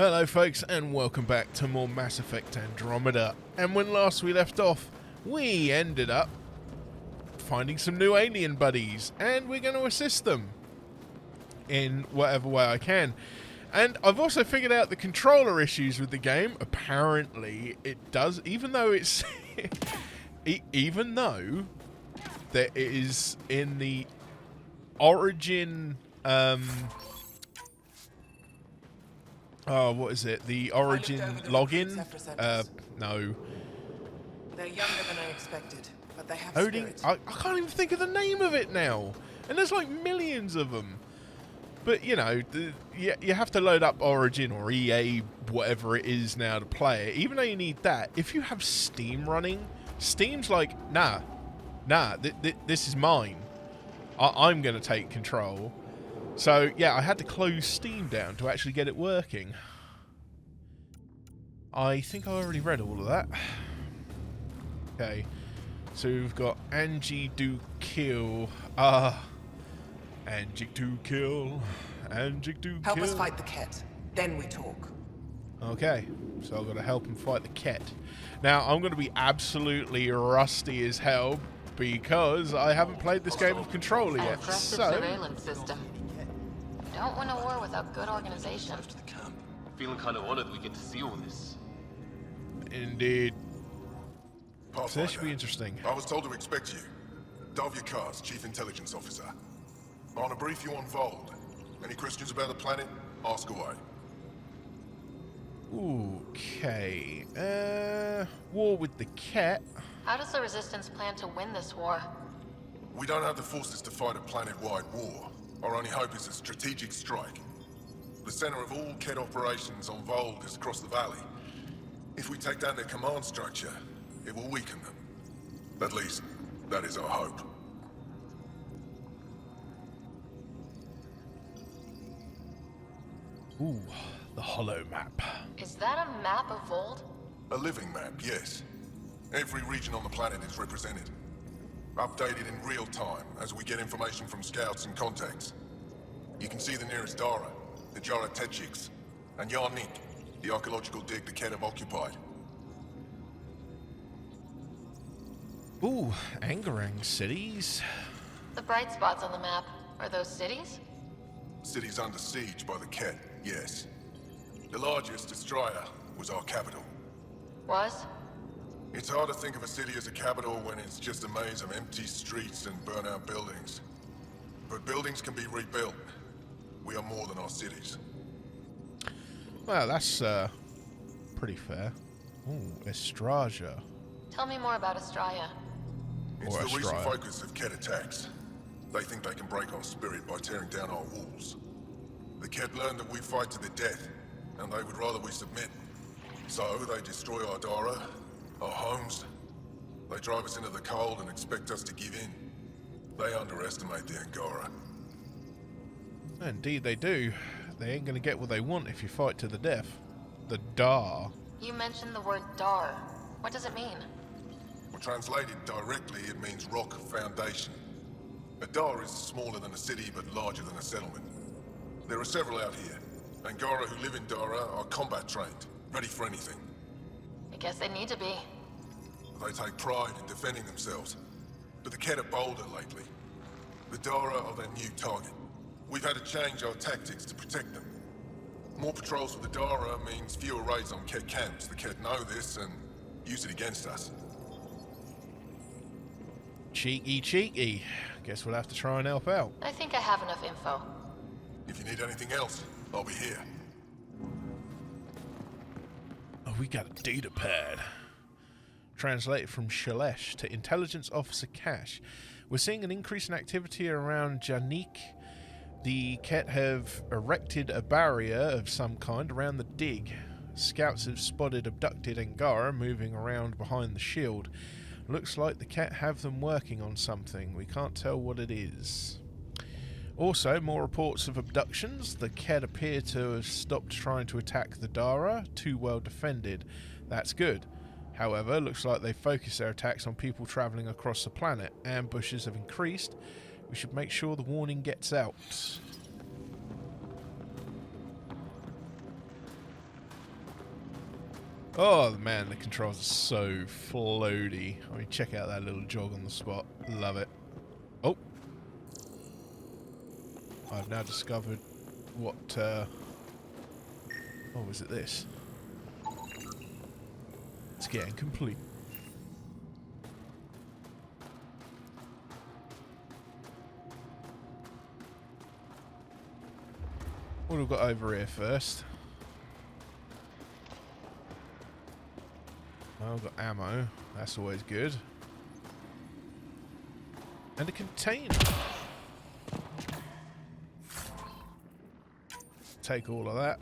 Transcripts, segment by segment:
Hello folks and welcome back to more Mass Effect Andromeda. And when last we left off, we ended up finding some new alien buddies and we're going to assist them in whatever way I can. And I've also figured out the controller issues with the game. Apparently it does, even though it's even though that it is in the origin what is it? The origin login? No. They're younger than I expected, but they have Odin, spirit. I can't even think of the name of it now. And there's like millions of them. But, you know, you have to load up Origin or EA, whatever it is now to play it. Even though you need that, if you have Steam running, Steam's like, nah, this is mine. I'm going to take control. So, yeah, I had to close Steam down to actually get it working. I think I already read all of that. Okay. So we've got Angie do kill. Angie do kill. Angie do kill. Help us fight the Ket, then we talk. Okay. So I've got to help him fight the Ket. Now, I'm going to be absolutely rusty as hell because I haven't played this game with controller yet. Aggressive So... surveillance system. You don't win a war without good organization. To the camp. Feeling kind of honored we get to see all this. Indeed. So Pathfinder, this should be interesting. I was told to expect you. Davia Kars, Chief Intelligence Officer. I want to brief you on Vold. Any questions about the planet? Ask away. Okay. War with the Ket. How does the Resistance plan to win this war? We don't have the forces to fight a planet-wide war. Our only hope is a strategic strike. The center of all Ket operations on Vold is across the valley. If we take down their command structure, it will weaken them. At least, that is our hope. Ooh, the hollow map. Is that a map of Vold? A living map, yes. Every region on the planet is represented. Updated in real time as we get information from scouts and contacts. You can see the nearest Dara, the Jara Tetchiks, and Yarnik, the archaeological dig the Ket have occupied. Ooh, Angarang cities. The bright spots on the map, are those cities? Cities under siege by the Ket, yes. The largest, Estraya, was our capital. Was? It's hard to think of a city as a capital when it's just a maze of empty streets and burnt-out buildings. But buildings can be rebuilt. We are more than our cities. Well, that's pretty fair. Ooh, Estraja. Tell me more about Estraya. It's Or the recent Estraya. focus of Ket attacks. They think they can break our spirit by tearing down our walls. The Ket learned that we fight to the death, and they would rather we submit. So they destroy our Dara, our homes. They drive us into the cold and expect us to give in. They underestimate the Angara. Indeed they do. They ain't gonna get what they want if you fight to the death. The Dar. You mentioned the word Dar. What does it mean? Well, translated directly, it means rock foundation. A Dar is smaller than a city, but larger than a settlement. There are several out here. Angara who live in Dara are combat trained, ready for anything. I guess they need to be. They take pride in defending themselves. But the Ket are bolder lately. The Dara are their new target. We've had to change our tactics to protect them. More patrols with the Dara means fewer raids on Ket camps. The Ket know this and use it against us. Cheeky. Guess we'll have to try and help out. I think I have enough info. If you need anything else, I'll be here. Oh, we got a data pad. Translated from Shalesh to Intelligence Officer Cash. We're seeing an increase in activity around Janik. The Ket have erected a barrier of some kind around the dig. Scouts have spotted abducted Angara moving around behind the shield. Looks like the Ket have them working on something. We can't tell what it is. Also, more reports of abductions. The Ket appear to have stopped trying to attack the Dara. Too well defended. That's good. However, looks like they focus their attacks on people travelling across the planet. Ambushes have increased. We should make sure the warning gets out. Oh man, the controls are so floaty. I mean, check out that little jog on the spot. Love it. Oh, I've now discovered what. Oh, is it this? It's getting complete. What have we got over here first? Well, we've got ammo. That's always good. And a container. Take all of that.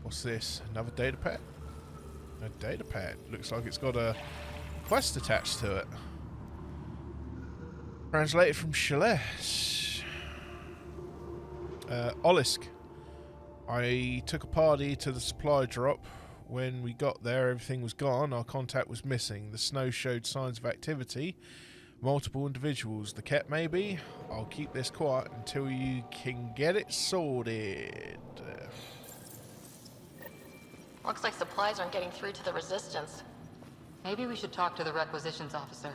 What's this? Another data pad? A data pad. Looks like it's got a quest attached to it. Translated from Shalesh. Olisk. I took a party to the supply drop. When we got there, everything was gone. Our contact was missing. The snow showed signs of activity. Multiple individuals. The cat, maybe? I'll keep this quiet until you can get it sorted. Looks like supplies aren't getting through to the Resistance. Maybe we should talk to the requisitions officer.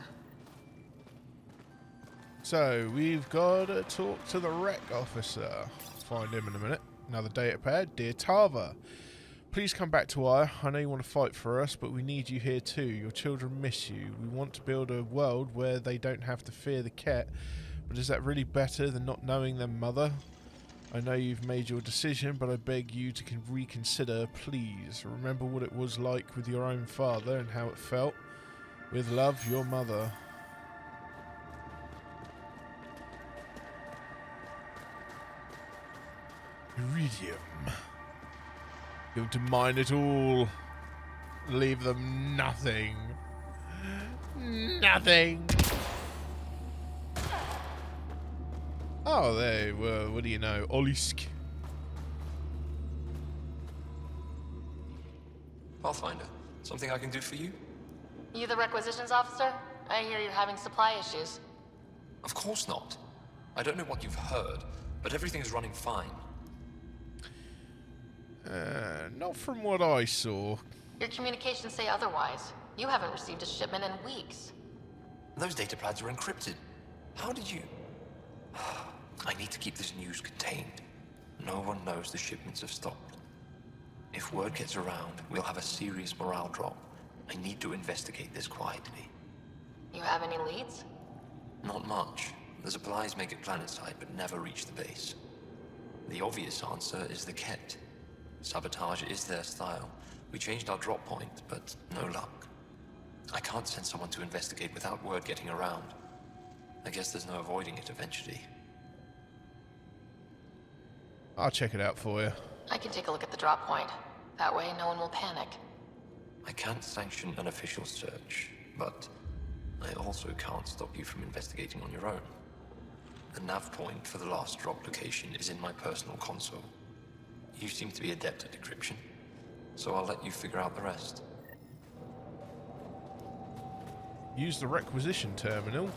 So, we've got to talk to the rec officer. Find him in a minute. Another data pad. Dear Tava, please come back to Aya. I know you want to fight for us, but we need you here too. Your children miss you. We want to build a world where they don't have to fear the cat, but is that really better than not knowing their mother? I know you've made your decision, but I beg you to reconsider, please. Remember what it was like with your own father and how it felt. With love, your mother. Iridium. Going to mine it all. Leave them nothing. Nothing. Oh, they were. What do you know? Olisk. Pathfinder, something I can do for you? You the requisitions officer? I hear you're having supply issues. Of course not. I don't know what you've heard, but everything is running fine. Not from what I saw. Your communications say otherwise. You haven't received a shipment in weeks. Those data pads are encrypted. How did you... I need to keep this news contained. No one knows the shipments have stopped. If word gets around, we'll have a serious morale drop. I need to investigate this quietly. You have any leads? Not much. The supplies make it planetside, but never reach the base. The obvious answer is the Ket. Sabotage is their style. We changed our drop point, but no luck. I can't send someone to investigate without word getting around. I guess there's no avoiding it eventually. I'll check it out for you. I can take a look at the drop point. That way, no one will panic. I can't sanction an official search, but I also can't stop you from investigating on your own. The nav point for the last drop location is in my personal console. You seem to be adept at decryption, so I'll let you figure out the rest. Use the requisition terminal.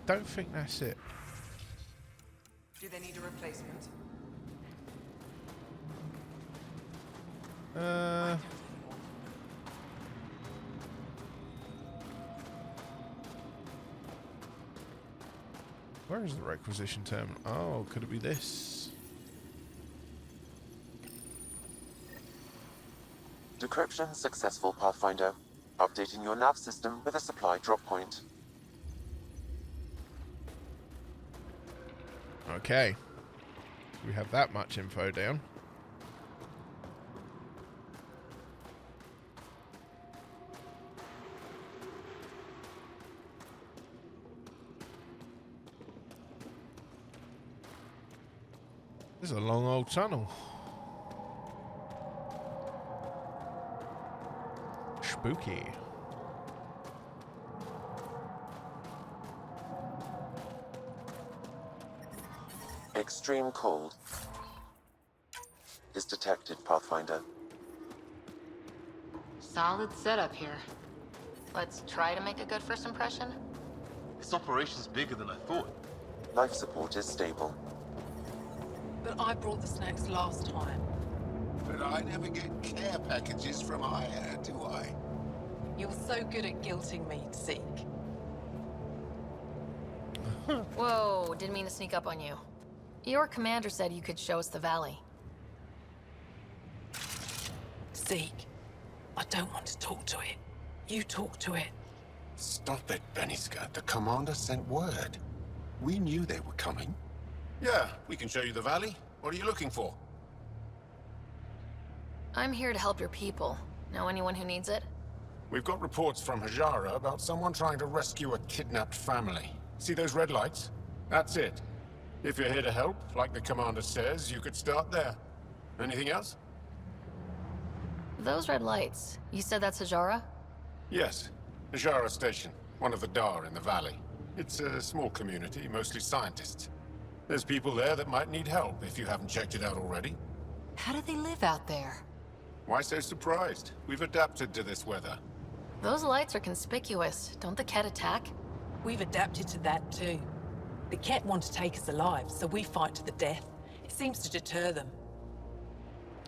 Don't think that's it. Do they need a replacement? Where is the requisition terminal? Oh, could it be this? Decryption successful, Pathfinder. Updating your nav system with a supply drop point. Okay. We have that much info down. This is a long old tunnel. Spooky. Extreme cold is detected, Pathfinder. Solid setup here. Let's try to make a good first impression. This operation's bigger than I thought. Life support is stable. But I brought the snacks last time. But I never get care packages from Ryder, do I? You're so good at guilting me, Zeke. Whoa, didn't mean to sneak up on you. Your commander said you could show us the valley. Zeke, I don't want to talk to it. You talk to it. Stop it, Beniska. The commander sent word. We knew they were coming. Yeah, we can show you the valley. What are you looking for? I'm here to help your people. Know anyone who needs it? We've got reports from Hajara about someone trying to rescue a kidnapped family. See those red lights? That's it. If you're here to help, like the commander says, you could start there. Anything else? Those red lights. You said that's Hajara? Yes. Hajara Station, one of the Dar in the valley. It's a small community, mostly scientists. There's people there that might need help if you haven't checked it out already. How do they live out there? Why so surprised? We've adapted to this weather. Those lights are conspicuous. Don't the Ket attack? We've adapted to that too. The Ket want to take us alive, so we fight to the death. It seems to deter them.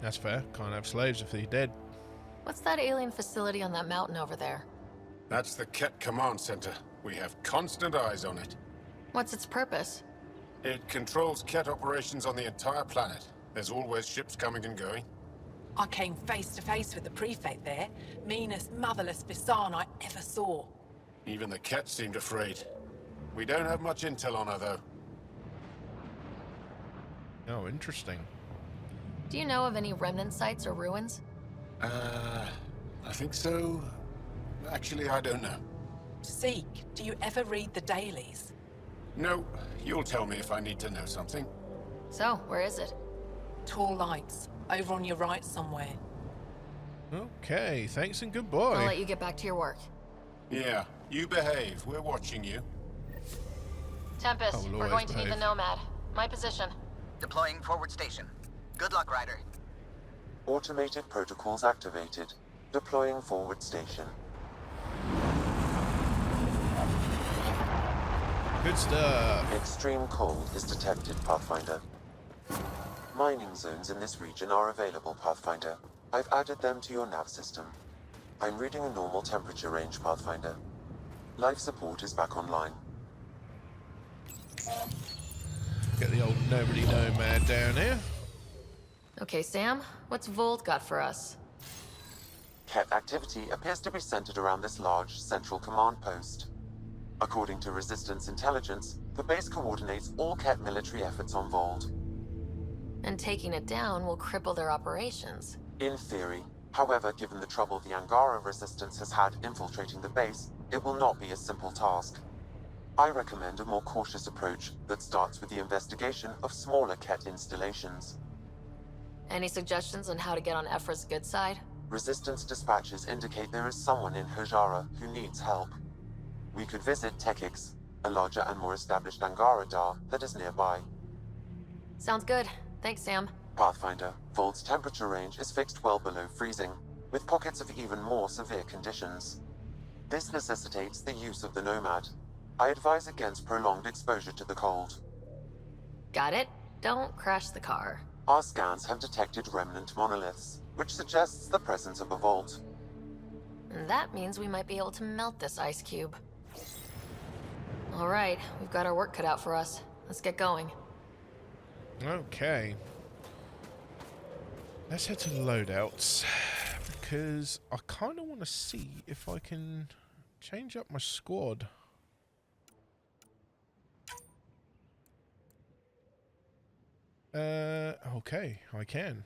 That's fair. Can't have slaves if they're dead. What's that alien facility on that mountain over there? That's the Ket Command Center. We have constant eyes on it. What's its purpose? It controls Ket operations on the entire planet. There's always ships coming and going. I came face to face with the prefect there. Meanest, motherless Bisan I ever saw. Even the Ket seemed afraid. We don't have much intel on her, though. Oh, interesting. Do you know of any remnant sites or ruins? I think so. Actually, I don't know. Zeke, do you ever read the dailies? No, you'll tell me if I need to know something. So, where is it? Tall lights, over on your right somewhere. Okay, thanks and I'll goodbye. let you get back to your work. Yeah, you behave. We're watching you. Tempest, I will we're always going to need the behave. Nomad. My position. Deploying forward station. Good luck, Ryder. Automated protocols activated. Deploying forward station. Good stuff. Extreme cold is detected, Pathfinder. Mining zones in this region are available, Pathfinder. I've added them to your nav system. I'm reading a normal temperature range, Pathfinder. Life support is back online. Get the old nobody nomad down here. Okay, Sam, what's Volt got for us? Ket activity appears to be centered around this large central command post. According to Resistance intelligence, the base coordinates all Ket military efforts on Vold. And taking it down will cripple their operations. In theory. However, given the trouble the Angara Resistance has had infiltrating the base, it will not be a simple task. I recommend a more cautious approach that starts with the investigation of smaller Ket installations. Any suggestions on how to get on Ephra's good side? Resistance dispatches indicate there is someone in Hajara who needs help. We could visit Tekix, a larger and more established Angara Dar that is nearby. Sounds good. Thanks, Sam. Pathfinder, Vold's temperature range is fixed well below freezing, with pockets of even more severe conditions. This necessitates the use of the Nomad. I advise against prolonged exposure to the cold. Got it. Don't crash the car. Our scans have detected remnant monoliths, which suggests the presence of a vault. And that means we might be able to melt this ice cube. All right, we've got our work cut out for us. Let's get going. Okay. Let's head to the loadouts, because I kind of want to see if I can change up my squad. Okay, I can.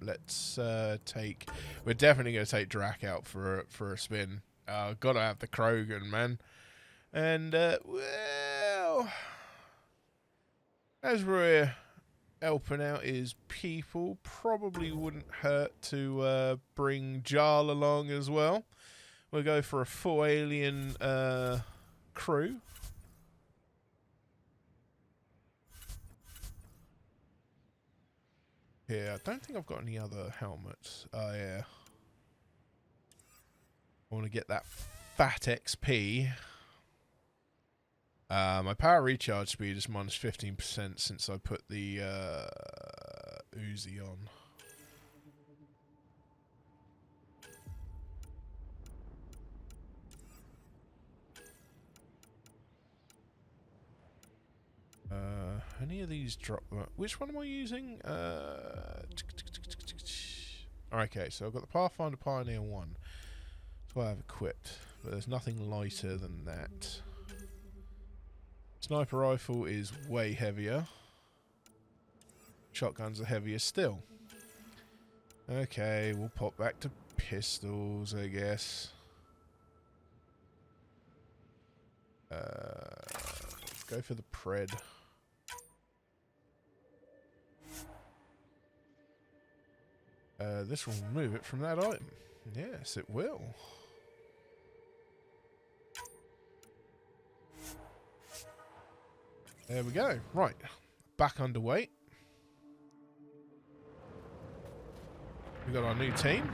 Let's take. We're definitely going to take Drac out for a spin. Gotta have the Krogan, man. And well, as we're helping out his people, probably wouldn't hurt to bring Jarl along as well. We'll go for a full alien crew. Yeah, I don't think I've got any other helmets. Oh, yeah. I want to get that fat XP. My power recharge speed is minus 15% since I put the Uzi on. Any of these drop... Which one am I using? Okay, so I've got the Pathfinder Pioneer 1. That's what I have equipped. But there's nothing lighter than that. Sniper rifle is way heavier. Shotguns are heavier still. Okay, we'll pop back to pistols, I guess. Let's go for the Pred. This will remove it from that item. Yes, it will. There we go. Right. Back underway. We got our new team.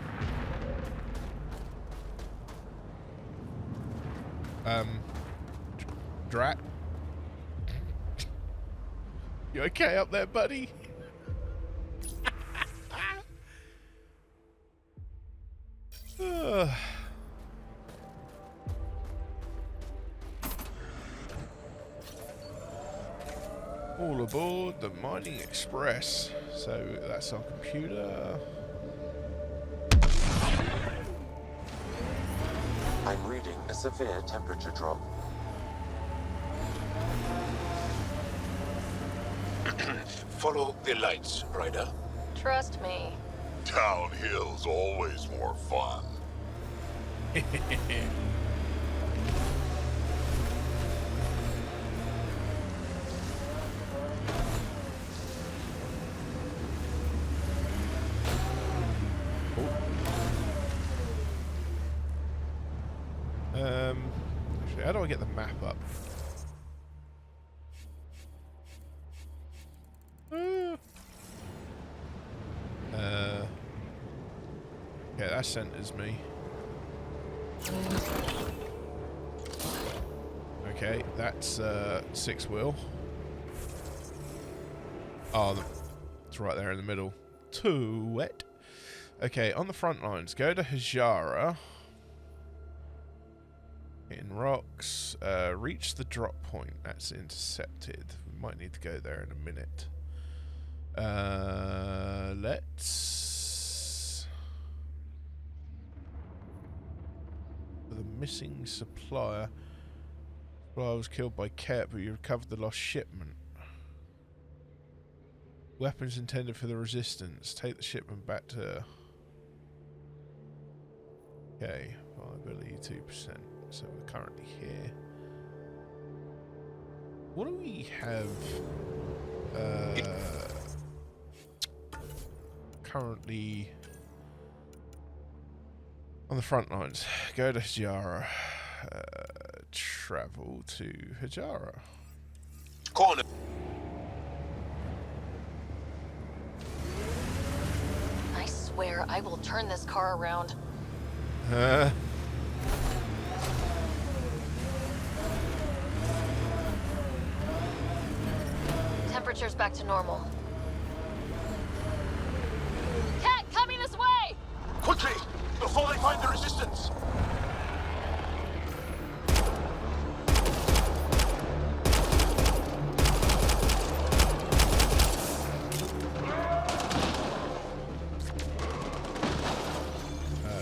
Drat. You okay up there, buddy? All aboard the Mining Express. So that's our computer. I'm reading a severe temperature drop. Follow the lights, Ryder. Trust me. Downhill's always more fun. Actually, how do I get the map up? Okay, that centers me. Okay, that's 6-wheel. Oh, it's right there in the middle. Too wet. Okay, on the front lines, go to Hajara. In rocks, reach the drop point. That's intercepted. We might need to go there in a minute. Let's... For the missing supplier. Supplier was killed by Ket, but you recovered the lost shipment. Weapons intended for the resistance. Take the shipment back to... Okay, viability 2%. So we're currently here. What do we have currently on the front lines? Go to Hajara. Travel to Hajara. Corner. I swear I will turn this car around. Temperature's back to normal. Cat, coming this way! Quickly, before they find the resistance.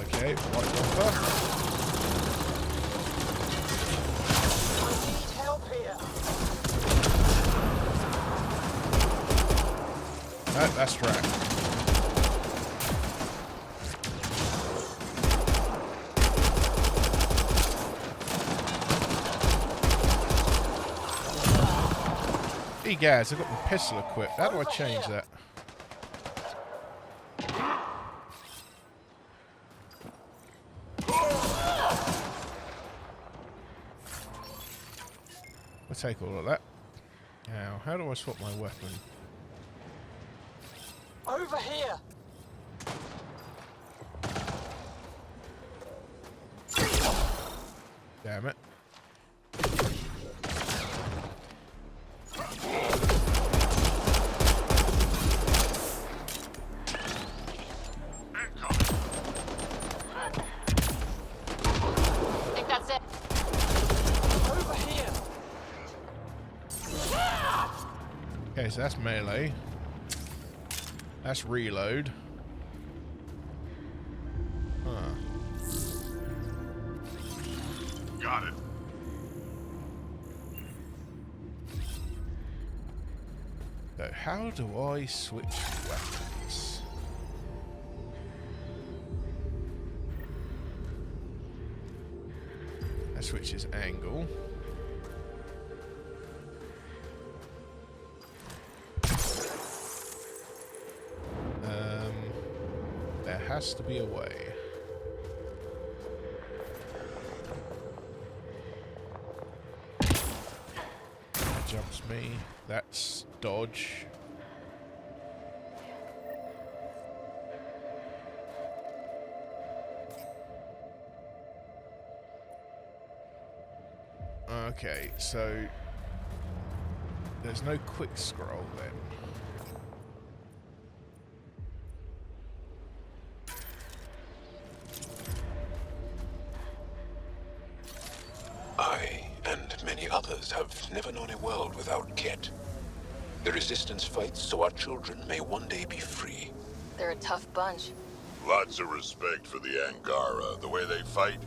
Okay, white bumper. Help here. That's right. Guys, I've got my pistol equipped. How do I change that? I'll take all of that. Now, how do I swap my weapon? Over here. Damn it. I think that's it. Over here. Okay, so that's melee. That's reload. Huh. Got it. So how do I switch weapons? That switches angle. There has to be a way. That jumps me. That's dodge. Okay, so there's no quick scroll then. I and many others have never known a world without Ket. The Resistance fights so our children may one day be free. They're a tough bunch. Lots of respect for the Angara. The way they fight,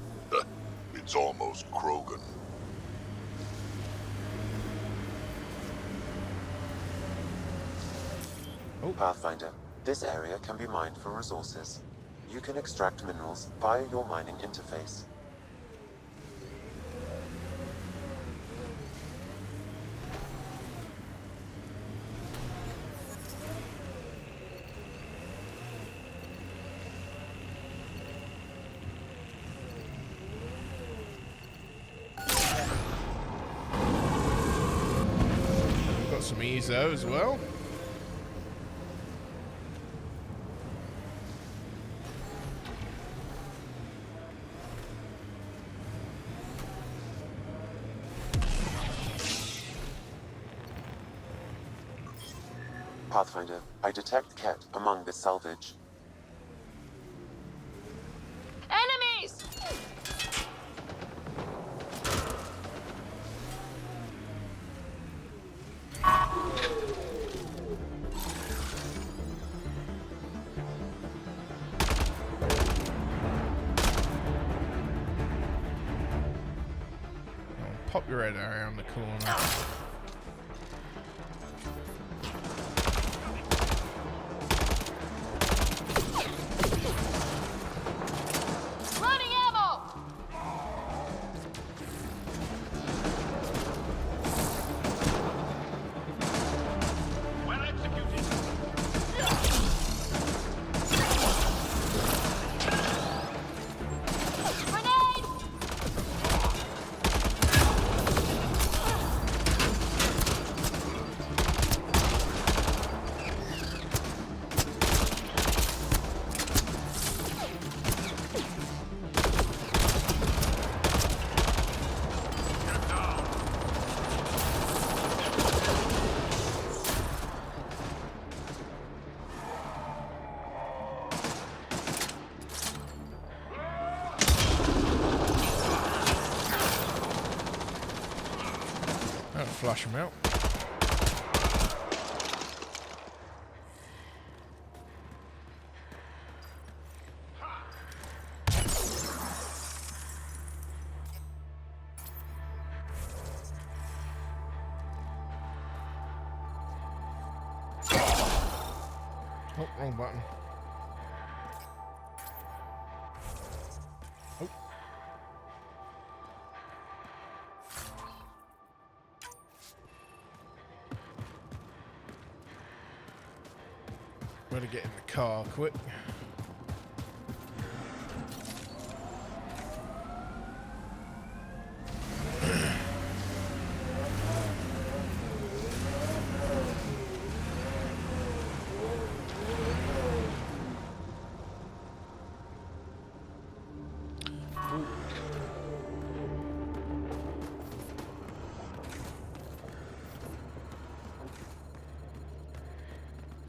it's almost Krogan. Pathfinder, this area can be mined for resources. You can extract minerals via your mining interface. Got some EZO as well. Pathfinder, I detect Ket among this salvage. Enemies! Pop your head around the corner. Loading ammo! Well executed. Grenade! That'll flush them out. Oh, wrong button. Oh. Better get in the car quick.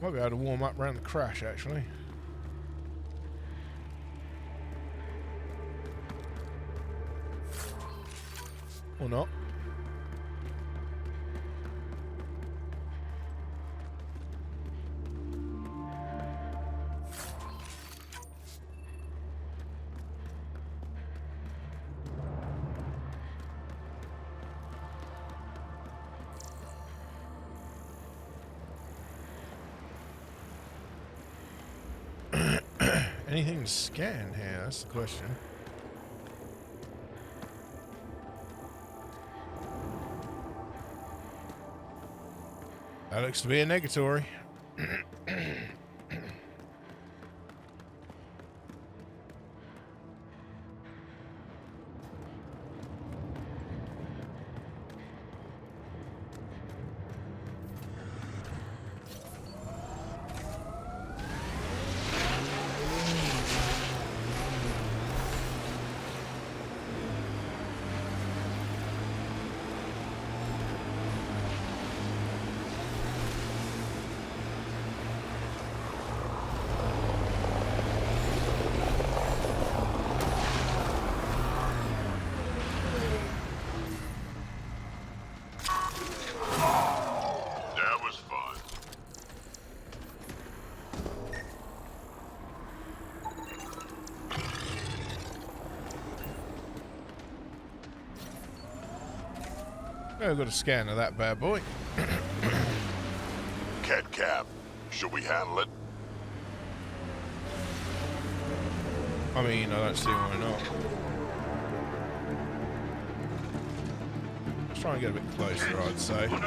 Might be able to warm up around the crash, actually. Or not. Anything to scan here? That's the question. That looks to be a negatory. I've got a scan of that bad boy. Cat Cap, should we handle it? I mean, I don't see why not. Let's try and get a bit closer, I'd say. We've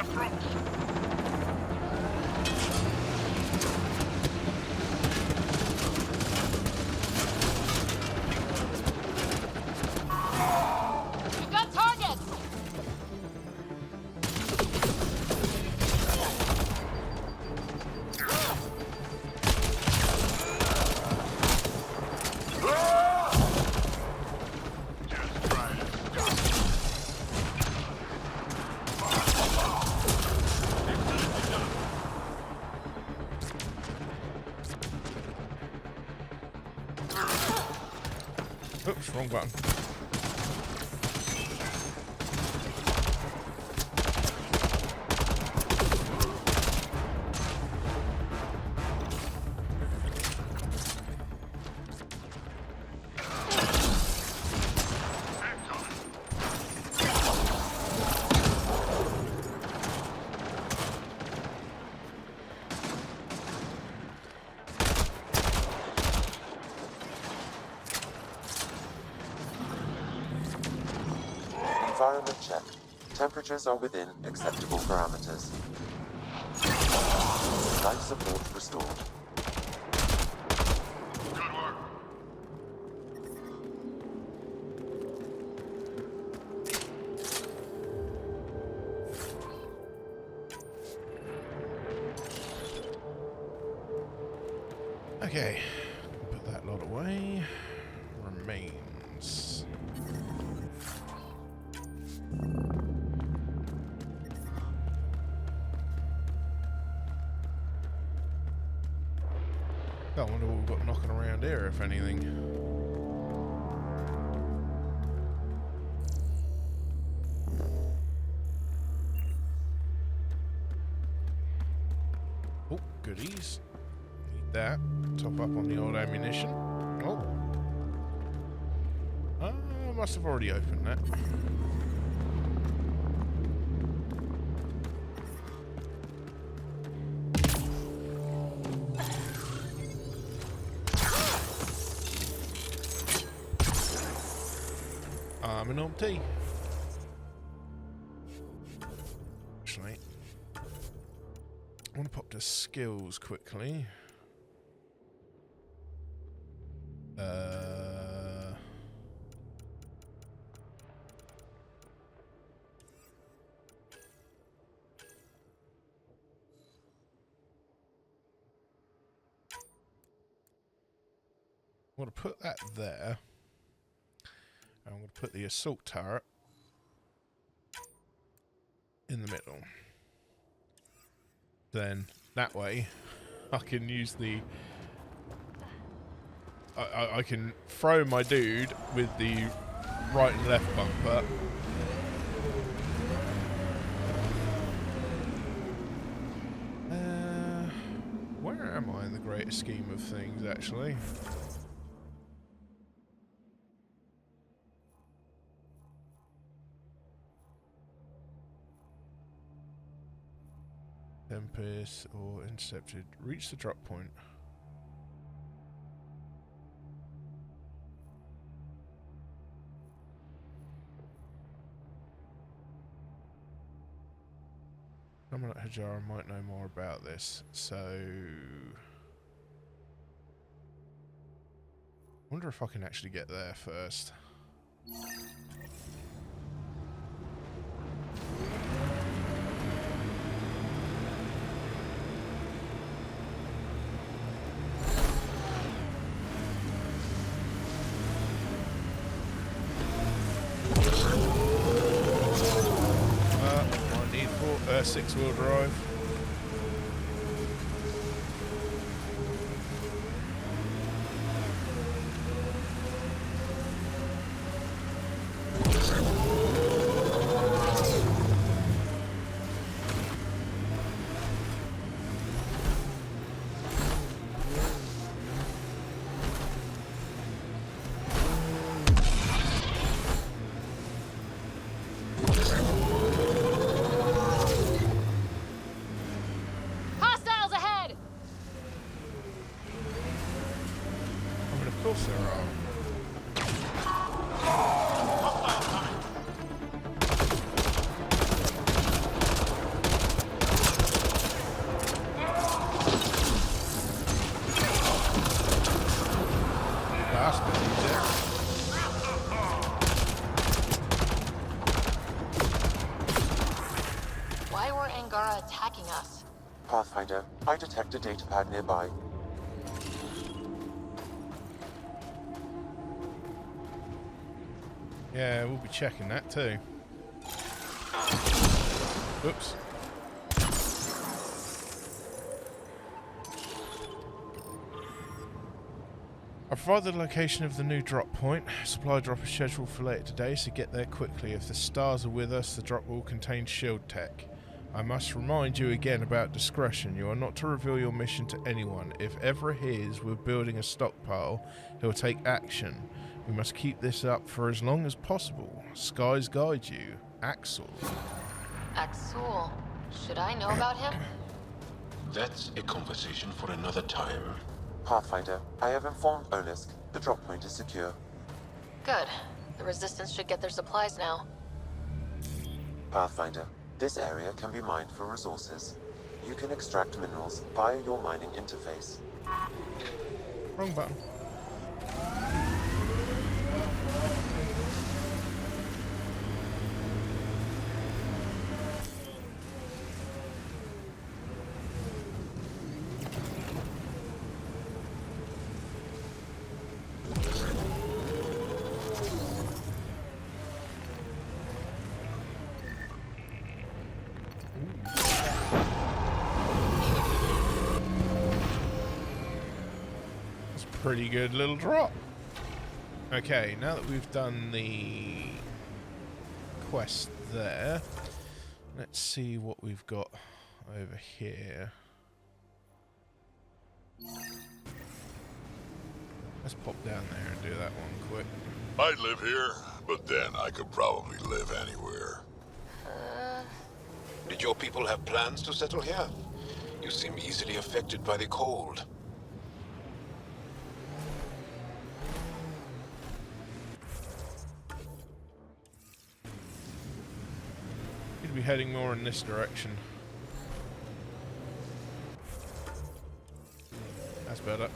got targets! Oops, wrong button. Environment checked. Temperatures are within acceptable parameters. Life support restored. Good work. Okay, put that lot away. Remains. I wonder what we've got knocking around here, if anything. Oh, goodies. Need that. Top up on the old ammunition. Oh. I must have already opened that. I'm an empty. Actually, I want to pop to skills quickly. I'm going to put that there. I'm going to put the assault turret in the middle. Then, that way, I can use the... I can throw my dude with the right and left bumper. Where am I in the greater scheme of things, actually? Tempest or intercepted. Reach the drop point. Someone at Hajara might know more about this, so... I wonder if I can actually get there first. I need 6-wheel drive. Attacking us. Pathfinder, I detect a datapad nearby. Yeah, we'll be checking that too. Oops. I provided the location of the new drop point. Supply drop is scheduled for later today, so get there quickly. If the stars are with us, the drop will contain shield tech. I must remind you again about discretion. You are not to reveal your mission to anyone. If ever hears we're building a stockpile, he'll take action. We must keep this up for as long as possible. Skies guide you. Axel. Axel. Should I know about him? That's a conversation for another time. Pathfinder, I have informed Olisk. The drop point is secure. Good. The Resistance should get their supplies now. Pathfinder, this area can be mined for resources. You can extract minerals via your mining interface. Wrong button. Pretty good little drop. Okay, now that we've done the quest there, let's see what we've got over here. Let's pop down there and do that one quick. I'd live here, but then I could probably live anywhere. Did your people have plans to settle here? You seem easily affected by the cold. Could be heading more in this direction. That's better.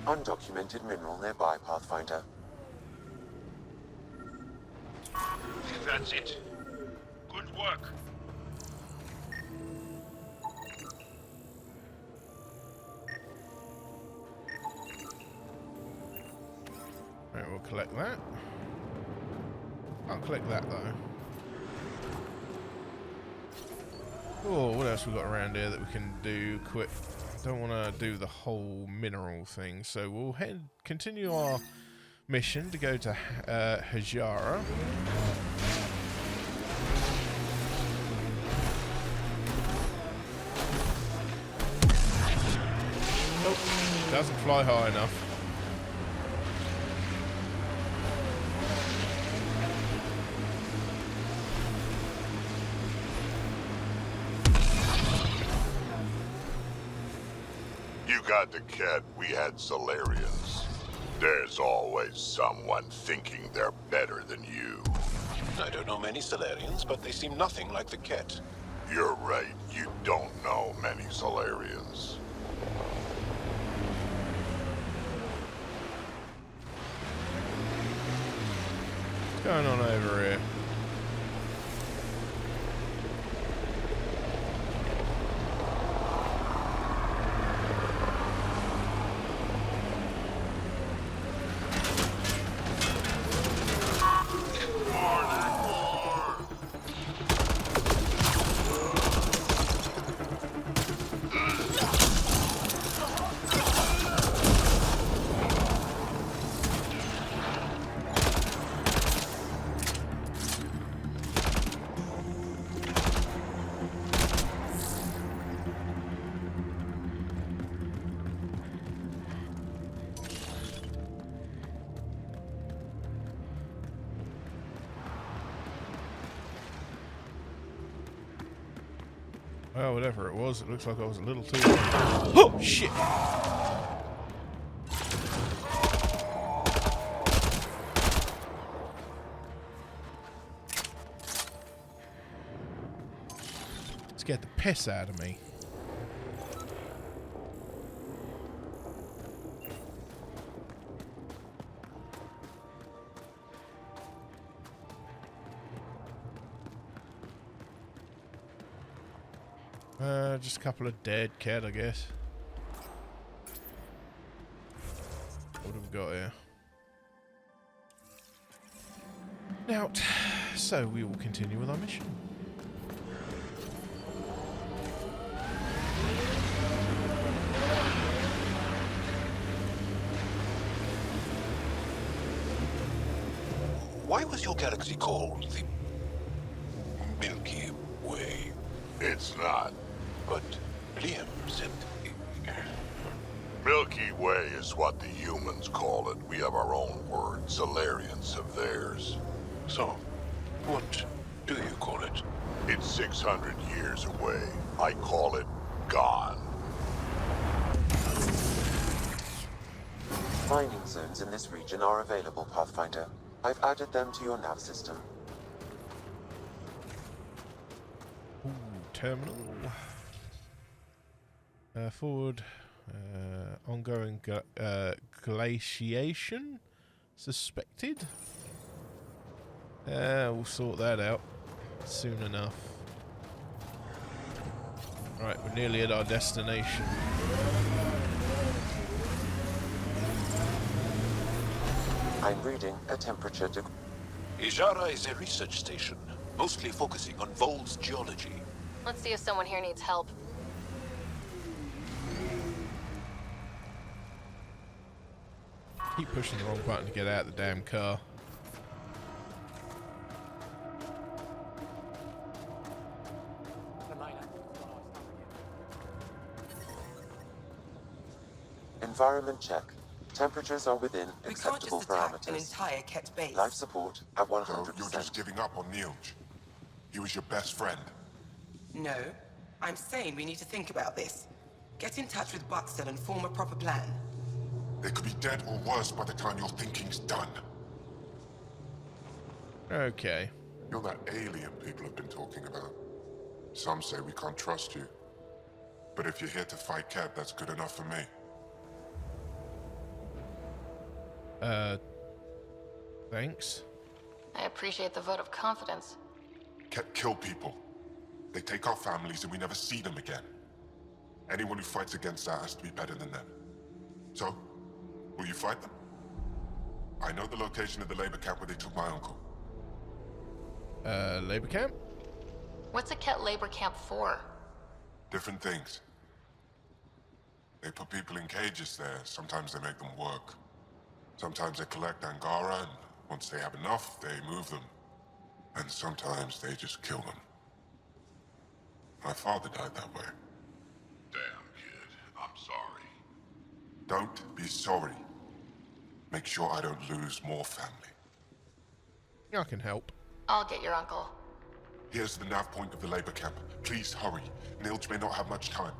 Undocumented mineral nearby, Pathfinder. That's it. Good work. Right, we'll collect that. Can't collect that though. Oh, what else we got around here that we can do quick? Don't want to do the whole mineral thing, so we'll continue our mission to go to Hajara. Oh, doesn't fly high enough. You got the cat, we had Solarians. There's always someone thinking they're better than you. I don't know many Solarians, but they seem nothing like the cat. You're right, you don't know many Solarians. What's going on over here? Well, whatever it was, it looks like I was a little too... Oh, shit! Scared the piss out of me. Just a couple of dead cat, I guess. What have we got here? Now, so we will continue with our mission. Why was your galaxy called the Milky Way? It's not. But Liam said... Milky Way is what the humans call it. We have our own word. Solarians have theirs. So, what do you call it? It's 600 years away. I call it gone. Mining zones in this region are available, Pathfinder. I've added them to your nav system. Ooh, terminal. Forward. Ongoing glaciation suspected. We'll sort that out soon enough. Right, we're nearly at our destination. I'm reading a temperature degree. Hajara is a research station, mostly focusing on Vol's geology. Let's see if someone here needs help. Keep pushing the wrong button to get out of the damn car. Environment check. Temperatures are within We can't acceptable just attack an parameters. entire Ket base. Life support at 100%. So you're just giving up on Nilj. He was your best friend. No. I'm saying we need to think about this. Get in touch with Buxton and form a proper plan. They could be dead or worse by the time your thinking's done. Okay. You're that alien people have been talking about. Some say we can't trust you. But if you're here to fight Ket, that's good enough for me. Thanks. I appreciate the vote of confidence. Ket kill people. They take our families and we never see them again. Anyone who fights against that has to be better than them. So, will you fight them? I know the location of the labor camp where they took my uncle. Labor camp? What's a Ket labor camp for? Different things. They put people in cages there. Sometimes they make them work. Sometimes they collect Angara, and once they have enough, they move them. And sometimes they just kill them. My father died that way. Damn, kid. I'm sorry. Don't be sorry. Make sure I don't lose more family. I can help. I'll get your uncle. Here's the nav point of the labor camp. Please hurry. Nilge may not have much time.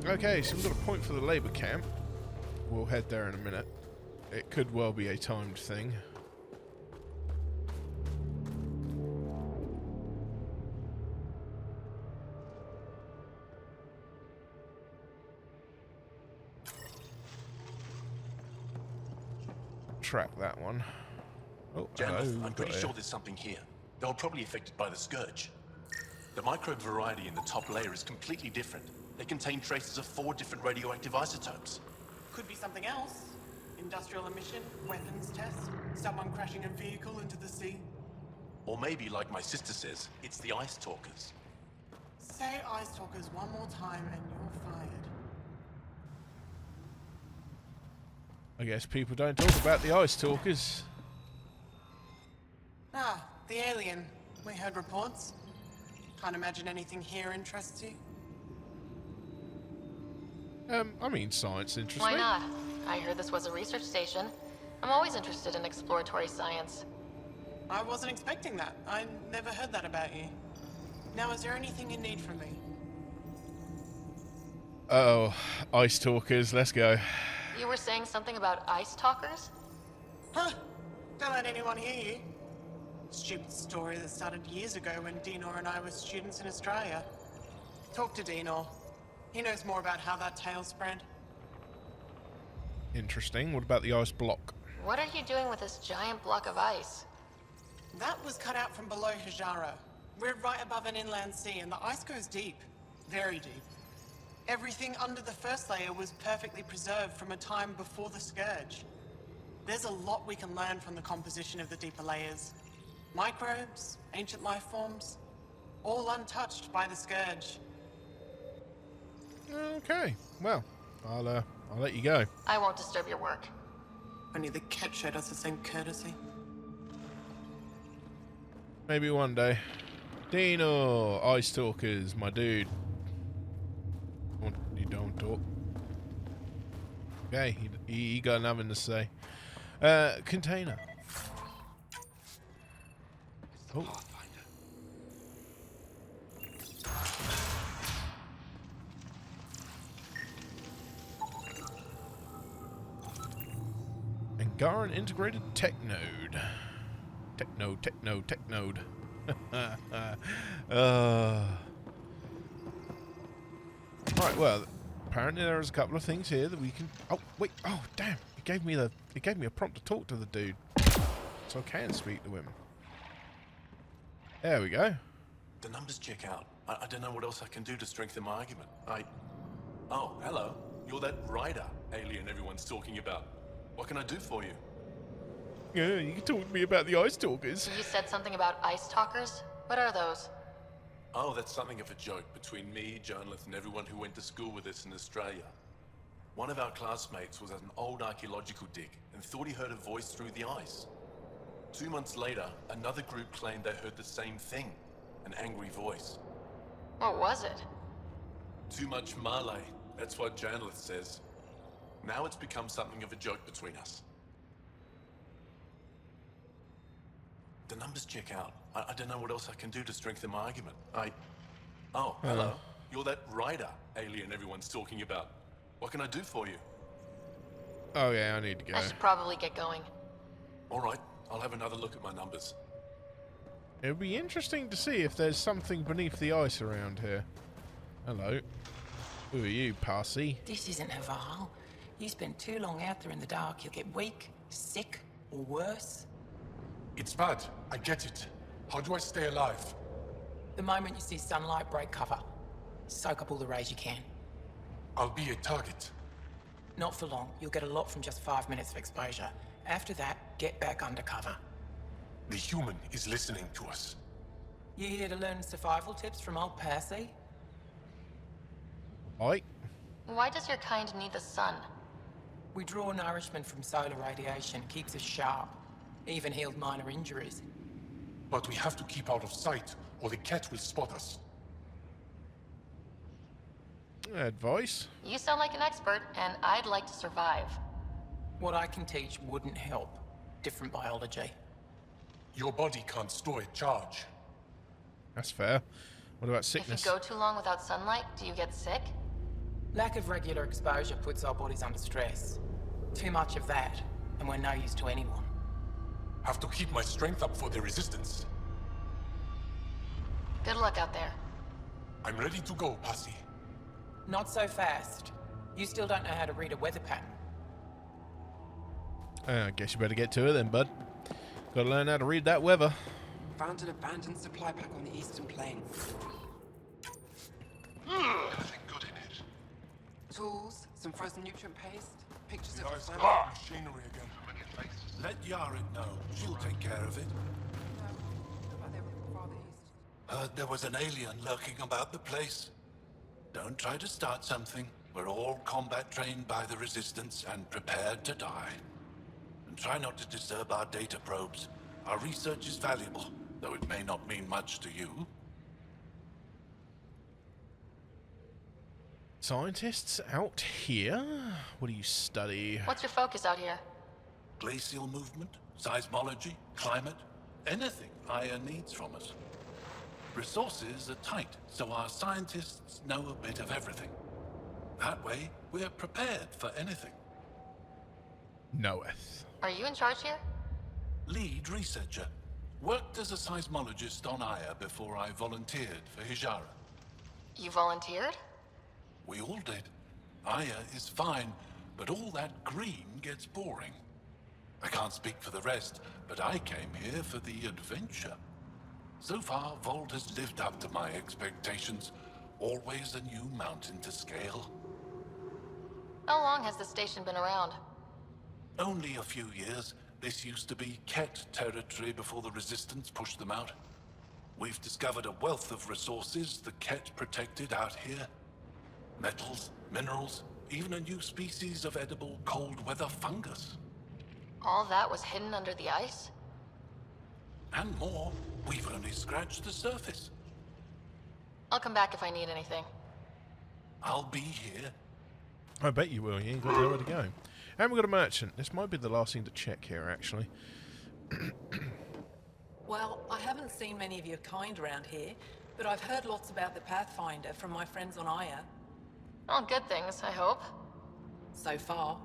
Okay, so we've got a point for the labor camp. We'll head there in a minute. It could well be a timed thing. Track that one. Oh, Janeth, hello, I'm pretty sure there's something here. They were probably affected by the scourge. The microbe variety in the top layer is completely different. They contain traces of 4 different radioactive isotopes. Could be something else. Industrial emission, weapons test, someone crashing a vehicle into the sea. Or maybe, like my sister says, it's the Ice Talkers. Say Ice Talkers one more time and you're fired. I guess people don't talk about the Ice Talkers. Ah, the alien. We heard reports. Can't imagine anything here interests you. I mean, science interests Why me. not? I heard this was a research station. I'm always interested in exploratory science. I wasn't expecting that. I never heard that about you. Now, is there anything you need from me? Oh, Ice Talkers, let's go. You were saying something about ice talkers? Huh? Don't let anyone hear you. Stupid story that started years ago when Dinor and I were students in Australia. Talk to Dinor. He knows more about how that tale spread. Interesting. What about the ice block? What are you doing with this giant block of ice? That was cut out from below Hajara. We're right above an inland sea, and the ice goes deep. Very deep. Everything under the first layer was perfectly preserved from a time before the Scourge. There's a lot we can learn from the composition of the deeper layers. Microbes, ancient life forms, all untouched by the Scourge. Okay, well, I'll let you go. I won't disturb your work. Only the cat showed us the same courtesy. Maybe one day. Dino, Ice Talkers, my dude. You don't talk. Okay, he got nothing to say. Container. Oh. Angaran integrated tech node. Tech node. Right, well, apparently there's a couple of things here that we can. Oh wait! Oh damn! It gave me a prompt to talk to the dude, so I can speak to him. There we go. The numbers check out. I don't know what else I can do to strengthen my argument. Oh, hello. You're that Ryder alien everyone's talking about. What can I do for you? Yeah, you can talk to me about the Ice Talkers. You said something about ice talkers? What are those? Oh, that's something of a joke between me, Journalist, and everyone who went to school with us in Australia. One of our classmates was at an old archaeological dig and thought he heard a voice through the ice. 2 months later, another group claimed they heard the same thing, an angry voice. What was it? Too much Malay, that's what Journalist says. Now it's become something of a joke between us. The numbers check out. I don't know what else I can do to strengthen my argument. Oh, hello. You're that Ryder alien everyone's talking about. What can I do for you? Oh yeah, I need to go. I should probably get going. All right, I'll have another look at my numbers. It would be interesting to see if there's something beneath the ice around here. Hello. Who are you, Parsi? This isn't Haval. You spend too long out there in the dark, you'll get weak, sick, or worse. It's bad. I get it. How do I stay alive? The moment you see sunlight, break cover. Soak up all the rays you can. I'll be a target. Not for long. You'll get a lot from just 5 minutes of exposure. After that, get back under cover. The human is listening to us. You here to learn survival tips from old Percy? Oi. Why does your kind need the sun? We draw nourishment from solar radiation. Keeps us sharp. Even healed minor injuries. But we have to keep out of sight, or the cat will spot us. Advice? You sound like an expert, and I'd like to survive. What I can teach wouldn't help. Different biology. Your body can't store a charge. That's fair. What about sickness? If you go too long without sunlight, do you get sick? Lack of regular exposure puts our bodies under stress. Too much of that, and we're no use to anyone. Have to keep my strength up for the resistance. Good luck out there. I'm ready to go, Passy. Not so fast. You still don't know how to read a weather pattern. I guess you better get to it then, bud. Gotta learn how to read that weather. Found an abandoned supply pack on the eastern plain. Anything good in it? Tools, some frozen nutrient paste, pictures of Nice the car machinery again. Let Yara know. She'll take care of it. Heard there was an alien lurking about the place. Don't try to start something. We're all combat trained by the Resistance and prepared to die. And try not to disturb our data probes. Our research is valuable, though it may not mean much to you. Scientists out here? What do you study? What's your focus out here? Glacial movement, seismology, climate, anything Aya needs from us. Resources are tight, so our scientists know a bit of everything. That way, we're prepared for anything. Knoweth. Are you in charge here? Lead researcher. Worked as a seismologist on Aya before I volunteered for Hijara. You volunteered? We all did. Aya is fine, but all that green gets boring. I can't speak for the rest, but I came here for the adventure. So far, Vold has lived up to my expectations. Always a new mountain to scale. How long has this station been around? Only a few years. This used to be Ket territory before the Resistance pushed them out. We've discovered a wealth of resources the Ket protected out here. Metals, minerals, even a new species of edible cold weather fungus. All that was hidden under the ice? And more. We've only scratched the surface. I'll come back if I need anything. I'll be here. I bet you will. You ain't got nowhere to go. And we've got a merchant. This might be the last thing to check here, actually. Well, I haven't seen many of your kind around here, but I've heard lots about the Pathfinder from my friends on Aya. All good things, I hope. So far.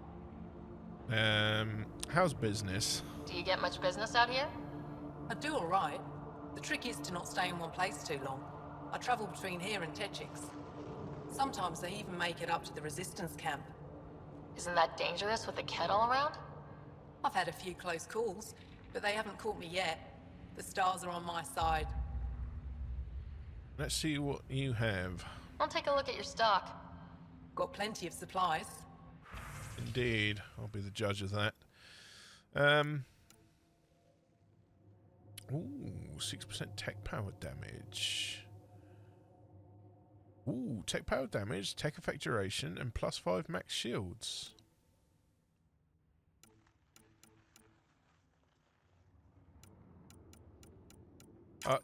How's business? Do you get much business out here? I do all right. The trick is to not stay in one place too long. I travel between here and Techix. Sometimes they even make it up to the Resistance camp. Isn't that dangerous with the Ket all around? I've had a few close calls, but they haven't caught me yet. The stars are on my side. Let's see what you have. I'll take a look at your stock. Got plenty of supplies. Indeed. I'll be the judge of that. Ooh, 6% tech power damage. Ooh, tech power damage, tech effect duration, and +5 max shields.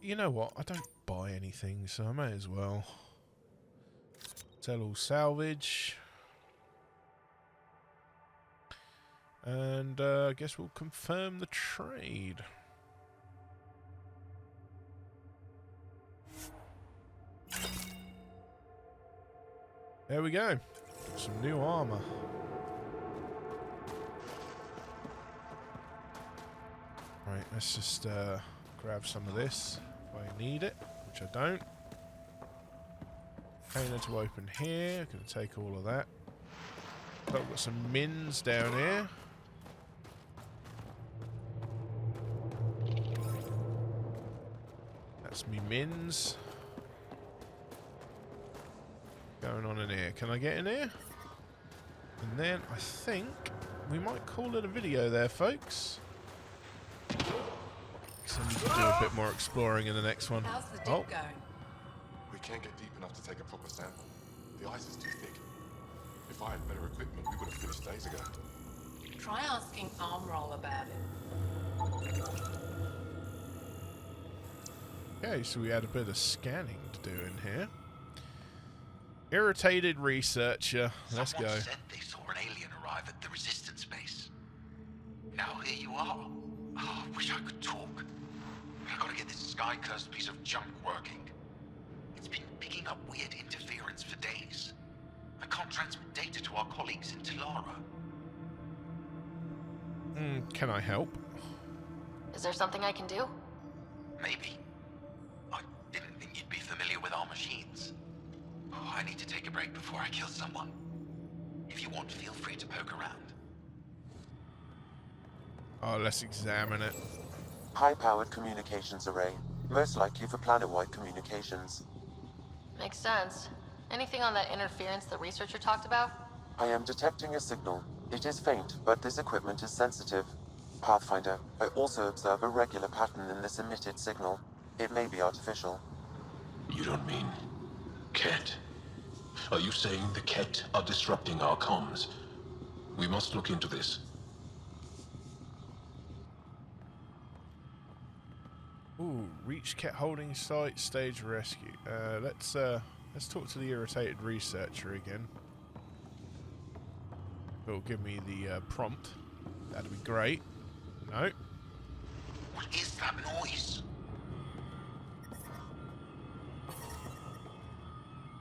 You know what? I don't buy anything, so I may as well. Sell all salvage. And I guess we'll confirm the trade. There we go. Some new armor. Right, let's just grab some of this if I need it, which I don't. Container to open here. Gonna take all of that. I've got some mins down here. That's me mins. Going on in here. Can I get in here? And then I think we might call it a video there, folks. So we can do a bit more exploring in the next one. How's the dip going? We can't get deep enough to take a proper sample. The ice is too thick. If I had better equipment, we would have finished days ago. Try asking Armroll about it. Okay, so we had a bit of scanning to do in here. Irritated researcher. Let's go. Someone said they saw an alien arrive at the resistance base. Now here you are. Oh, I wish I could talk. I gotta get this sky-cursed piece of junk working. It's been picking up weird interference for days. I can't transmit data to our colleagues in Talara. Can I help? Is there something I can do? Maybe. I didn't think you'd be familiar with our machines. Oh, I need to take a break before I kill someone. If you want, feel free to poke around. Oh, let's examine it. High-powered communications array. Most likely for planet-wide communications. Makes sense. Anything on that interference the researcher talked about? I am detecting a signal. It is faint, but this equipment is sensitive. Pathfinder, I also observe a regular pattern in this emitted signal. It may be artificial. You don't mean Ket? Are you saying the Ket are disrupting our comms? We must look into this. Ooh, reach Ket holding site, stage rescue. Let's talk to the irritated researcher again. It'll give me the prompt. That'd be great. No. What is that noise?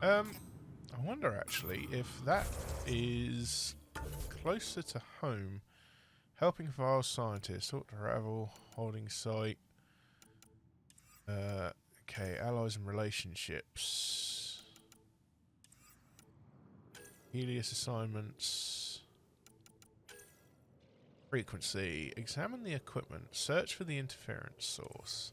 I wonder actually if that is closer to home. Helping file scientists. Talk to Ravel. Holding site. Okay, allies and relationships. Helios assignments. Frequency. Examine the equipment. Search for the interference source.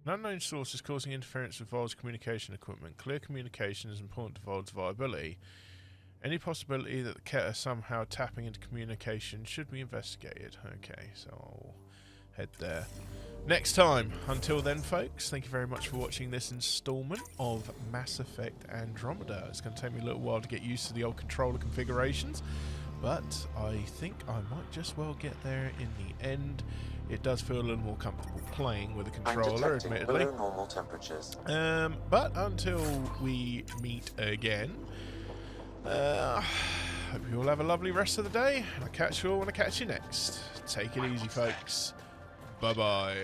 An unknown source is causing interference with Vol's communication equipment. Clear communication is important to Vol's viability. Any possibility that the Ket are somehow tapping into communication should be investigated. Okay, so I'll head there next time. Until then, folks, thank you very much for watching this installment of Mass Effect Andromeda. It's going to take me a little while to get used to the old controller configurations, but I think I might just well get there in the end. It does feel a little more comfortable playing with a controller, admittedly. Below normal temperatures. But until we meet again, hope you all have a lovely rest of the day. I'll catch you all when I catch you next. Take it easy, folks. Bye-bye.